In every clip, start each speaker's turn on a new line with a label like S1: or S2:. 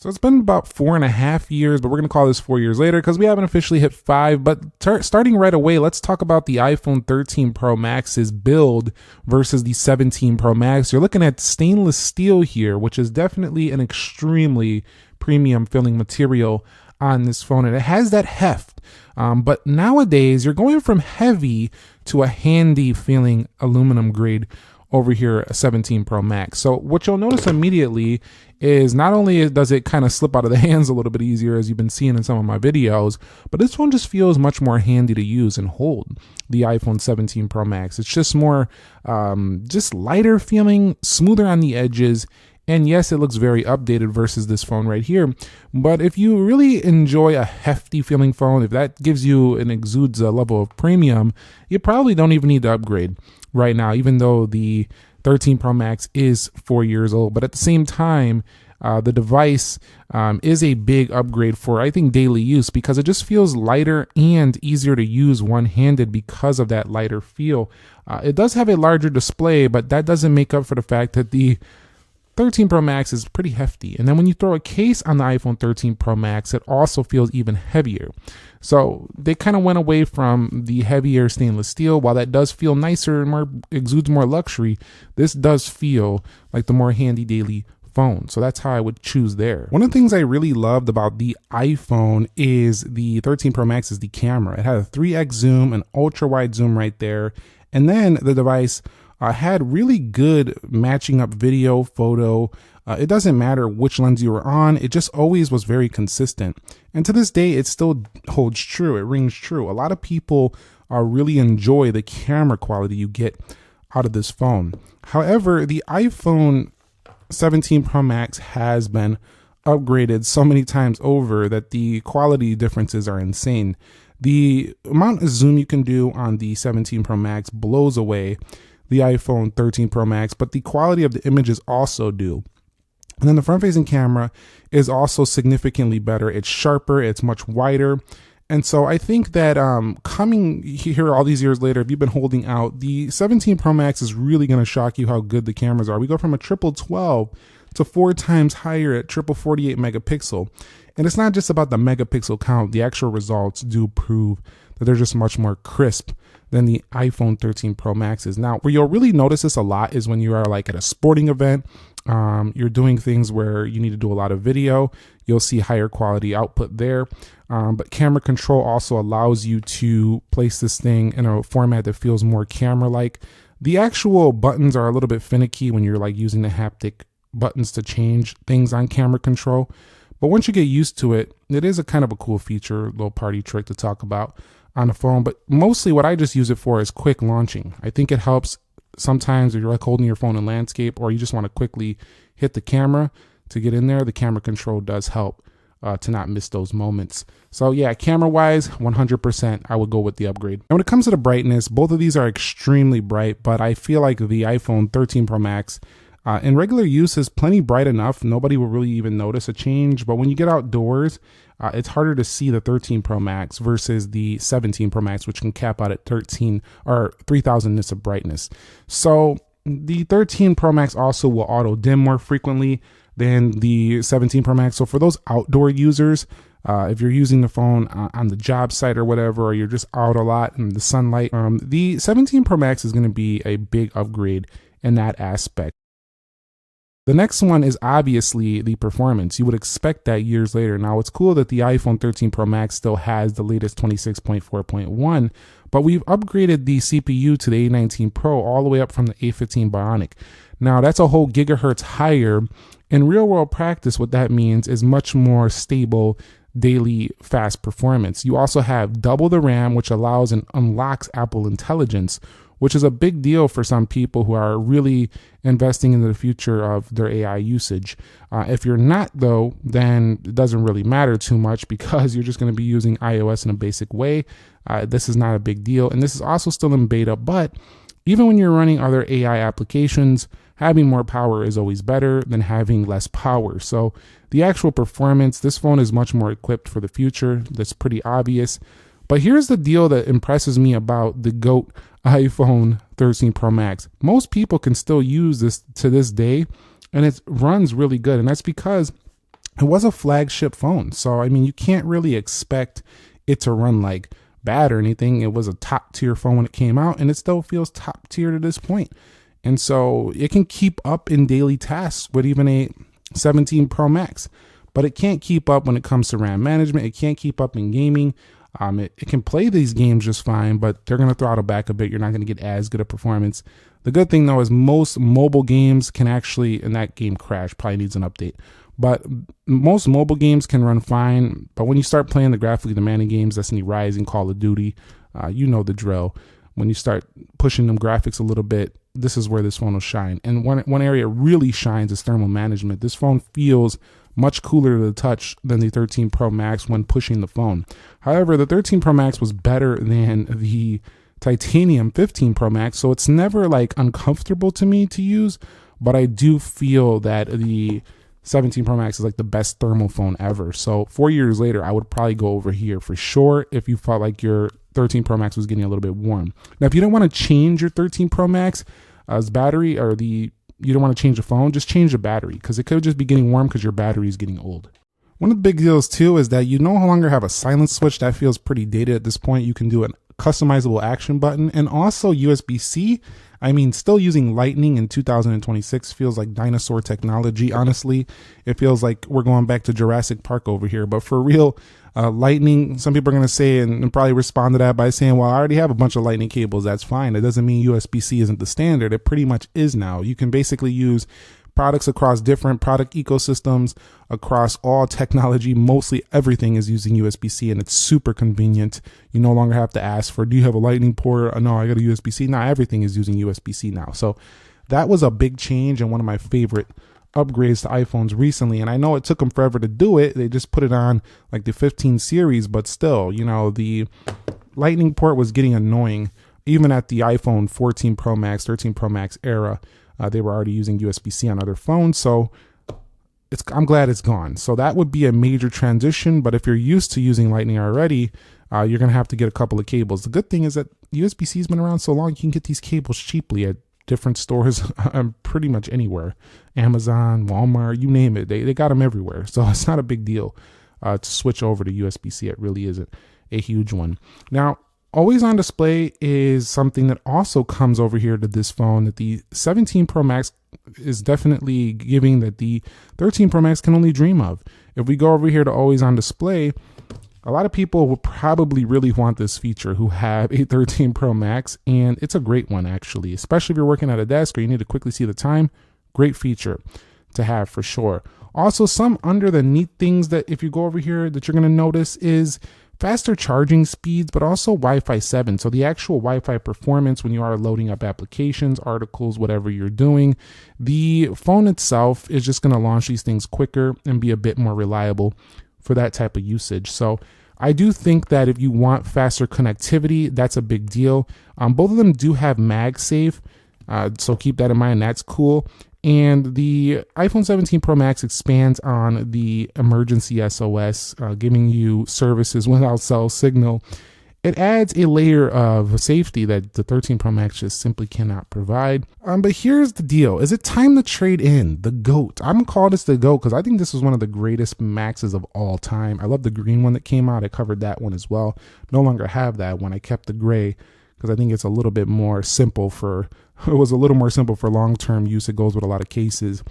S1: So it's been about 4.5 years, but we're going to call this 4 years later because we haven't officially hit 5. But starting right away, let's talk about the iPhone 13 Pro Max's build versus the 17 Pro Max. You're looking at stainless steel here, which is definitely an extremely premium feeling material on this phone, and it has that heft. But nowadays, you're going from heavy to a handy feeling aluminum grade over here, a 17 Pro Max. So what you'll notice immediately is not only does it kind of slip out of the hands a little bit easier, as you've been seeing in some of my videos, but this phone just feels much more handy to use and hold, the iPhone 17 Pro Max. It's just more, just lighter feeling, smoother on the edges. And yes, it looks very updated versus this phone right here. But if you really enjoy a hefty feeling phone, if that gives you and exudes a level of premium, you probably don't even need to upgrade right now, even though the 13 Pro Max is 4 years old. But at the same time, the device is a big upgrade for, I think, daily use, because it just feels lighter and easier to use one-handed because of that lighter feel. It does have a larger display, but that doesn't make up for the fact that the 13 Pro Max is pretty hefty. And then when you throw a case on the iPhone 13 Pro Max, it also feels even heavier. So they kind of went away from the heavier stainless steel. While that does feel nicer and more exudes more luxury, this does feel like the more handy daily phone. So that's how I would choose there. One of the things I really loved about the iPhone is the 13 Pro Max is the camera. It had a 3x zoom, an ultra wide zoom right there. And then the device had really good matching up video, photo. It doesn't matter which lens you were on. It just always was very consistent. And to this day, it still holds true. It rings true. A lot of people really enjoy the camera quality you get out of this phone. However, the iPhone 17 Pro Max has been upgraded so many times over that the quality differences are insane. The amount of zoom you can do on the 17 Pro Max blows away the iPhone 13 Pro Max, but the quality of the images also do. And then the front-facing camera is also significantly better. It's sharper, it's much wider. And so I think that coming here all these years later, if you've been holding out, the 17 Pro Max is really going to shock you how good the cameras are. We go from a triple 12 to 4 times higher at triple 48 megapixel. And it's not just about the megapixel count. The actual results do prove that they're just much more crisp than the iPhone 13 Pro Max is. Now, where you'll really notice this a lot is when you are like at a sporting event, you're doing things where you need to do a lot of video, you'll see higher quality output there. But camera control also allows you to place this thing in a format that feels more camera-like. The actual buttons are a little bit finicky when you're like using the haptic buttons to change things on camera control. But once you get used to it, it is a kind of a cool feature, little party trick to talk about on the phone. But mostly what I just use it for is quick launching. I think it helps sometimes if you're like holding your phone in landscape or you just want to quickly hit the camera to get in there. The camera control does help to not miss those moments. So yeah, camera wise, 100% I would go with the upgrade. And when it comes to the brightness, both of these are extremely bright, but I feel like the iPhone 13 Pro Max in regular use is plenty bright enough. Nobody will really even notice a change. But when you get outdoors, it's harder to see the 13 Pro Max versus the 17 Pro Max, which can cap out at 13 or 3000 nits of brightness. So the 13 Pro Max also will auto dim more frequently than the 17 Pro Max. So for those outdoor users, if you're using the phone on the job site or whatever, or you're just out a lot in the sunlight, the 17 Pro Max is going to be a big upgrade in that aspect. The next one is obviously the performance. You would expect that years later. Now, it's cool that the iPhone 13 Pro Max still has the latest 26.4.1, but we've upgraded the CPU to the A19 Pro all the way up from the A15 Bionic. Now, that's a whole gigahertz higher. In real world practice, what that means is much more stable daily fast performance. You also have double the RAM, which allows and unlocks Apple Intelligence, which is a big deal for some people who are really investing in the future of their AI usage. If you're not, though, then it doesn't really matter too much because you're just going to be using iOS in a basic way. This is not a big deal. And this is also still in beta, but even when you're running other AI applications, having more power is always better than having less power. So the actual performance, this phone is much more equipped for the future. That's pretty obvious. But here's the deal that impresses me about the GOAT iPhone 13 Pro Max. Most people can still use this to this day, and it runs really good. And that's because it was a flagship phone. So, I mean, you can't really expect it to run like bad or anything. It was a top tier phone when it came out, and it still feels top tier to this point. And so it can keep up in daily tasks with even a 17 Pro Max, but it can't keep up when it comes to RAM management. It can't keep up in gaming. It can play these games just fine, but they're going to throttle back a bit. You're not going to get as good a performance. The good thing though is most mobile games can actually, and that game crashed, probably needs an update, but most mobile games can run fine. But when you start playing the graphically demanding games, Destiny Rising, Call of Duty, you know the drill. When you start pushing them graphics a little bit, this is where this phone will shine. And one area it really shines is thermal management. This phone feels much cooler to the touch than the 13 Pro Max when pushing the phone. However, the 13 Pro Max was better than the titanium 15 Pro Max, so it's never like uncomfortable to me to use, but I do feel that the 17 Pro Max is like the best thermal phone ever. So 4 years later, I would probably go over here for sure if you felt like your 13 Pro Max was getting a little bit warm. Now, if you don't want to change your 13 Pro Max battery, or you don't want to change the phone, just change the battery, because it could just be getting warm because your battery is getting old. One of the big deals too is that you no longer have a silent switch. That feels pretty dated at this point. You can do a customizable action button, and also USB-C. I mean, still using Lightning in 2026 feels like dinosaur technology. Honestly, it feels like we're going back to Jurassic Park over here. But for real, Lightning, some people are going to say and probably respond to that by saying, well, I already have a bunch of Lightning cables. That's fine. It doesn't mean USB-C isn't the standard. It pretty much is now. You can basically use products across different product ecosystems, across all technology. Mostly everything is using USB-C, and it's super convenient. You no longer have to ask for, do you have a Lightning port? No, I got a USB-C. Now everything is using USB-C now. So that was a big change and one of my favorite upgrades to iPhones recently. And I know it took them forever to do it. They just put it on like the 15 series, but still, you know, the Lightning port was getting annoying. Even at the iPhone 14 Pro Max, 13 Pro Max era, they were already using USB-C on other phones. So I'm glad it's gone. So that would be a major transition. But if you're used to using Lightning already, you're going to have to get a couple of cables. The good thing is that USB-C has been around so long, you can get these cables cheaply at different stores pretty much anywhere. Amazon, Walmart, you name it. They got them everywhere. So it's not a big deal to switch over to USB-C. It really isn't a huge one. Now, always on display is something that also comes over here to this phone that the 17 Pro Max is definitely giving that the 13 Pro Max can only dream of. If we go over here to always on display, a lot of people will probably really want this feature who have a 13 Pro Max, and it's a great one actually, especially if you're working at a desk or you need to quickly see the time. Great feature to have for sure. Also, some under the neat things that if you go over here that you're going to notice is faster charging speeds, but also Wi-Fi 7. So the actual Wi-Fi performance when you are loading up applications, articles, whatever you're doing, the phone itself is just going to launch these things quicker and be a bit more reliable for that type of usage. So I do think that if you want faster connectivity, that's a big deal. Both of them do have MagSafe, so keep that in mind. That's cool. And the iPhone 17 Pro Max expands on the emergency SOS, giving you services without cell signal. It adds a layer of safety that the 13 Pro Max just simply cannot provide. But here's the deal. Is it time to trade in the GOAT? I'm going to call this the GOAT because I think this is one of the greatest Maxes of all time. I love the green one that came out. I covered that one as well. No longer have that one. I kept the gray because I think it's a little bit more simple for, it was a little more simple for long-term use. It goes with a lot of cases.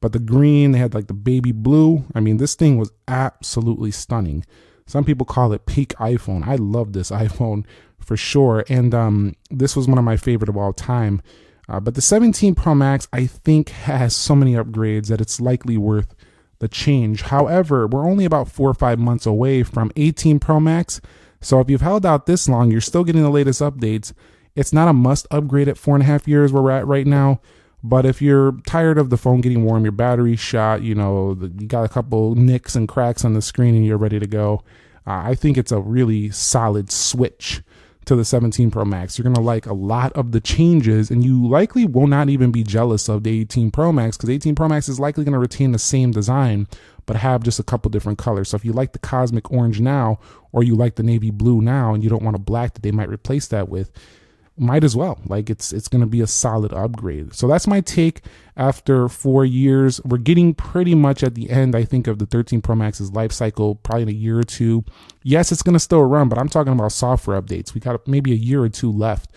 S1: But the green, they had like the baby blue. I mean, this thing was absolutely stunning. Some people call it peak iPhone. I love this iPhone for sure. And this was one of my favorite of all time. But the 17 Pro Max, I think, has so many upgrades that it's likely worth the change. However, we're only about 4 or 5 months away from 18 Pro Max. So if you've held out this long, you're still getting the latest updates. It's not a must upgrade at 4.5 years where we're at right now. But if you're tired of the phone getting warm, your battery's shot, you know, you got a couple nicks and cracks on the screen and you're ready to go, I think it's a really solid switch to the 17 Pro Max. You're going to like a lot of the changes, and you likely will not even be jealous of the 18 Pro Max because 18 Pro Max is likely going to retain the same design but have just a couple different colors. So if you like the cosmic orange now, or you like the navy blue now and you don't want a black that they might replace that with, might as well. Like it's going to be a solid upgrade. So that's my take after 4 years. We're getting pretty much at the end, I think, of the 13 Pro Max's life cycle, probably in a year or two. Yes, it's going to still run, but I'm talking about software updates. We got maybe a year or two left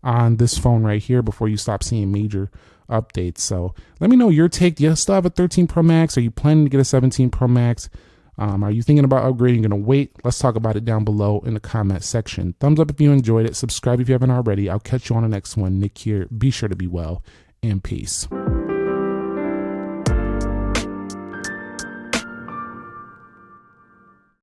S1: on this phone right here before you stop seeing major updates. So let me know your take. Do you still have a 13 Pro Max? Are you planning to get a 17 Pro Max? Are you thinking about upgrading? Going to wait? Let's talk about it down below in the comment section. Thumbs up if you enjoyed it. Subscribe if you haven't already. I'll catch you on the next one. Nick here. Be sure to be well, and peace.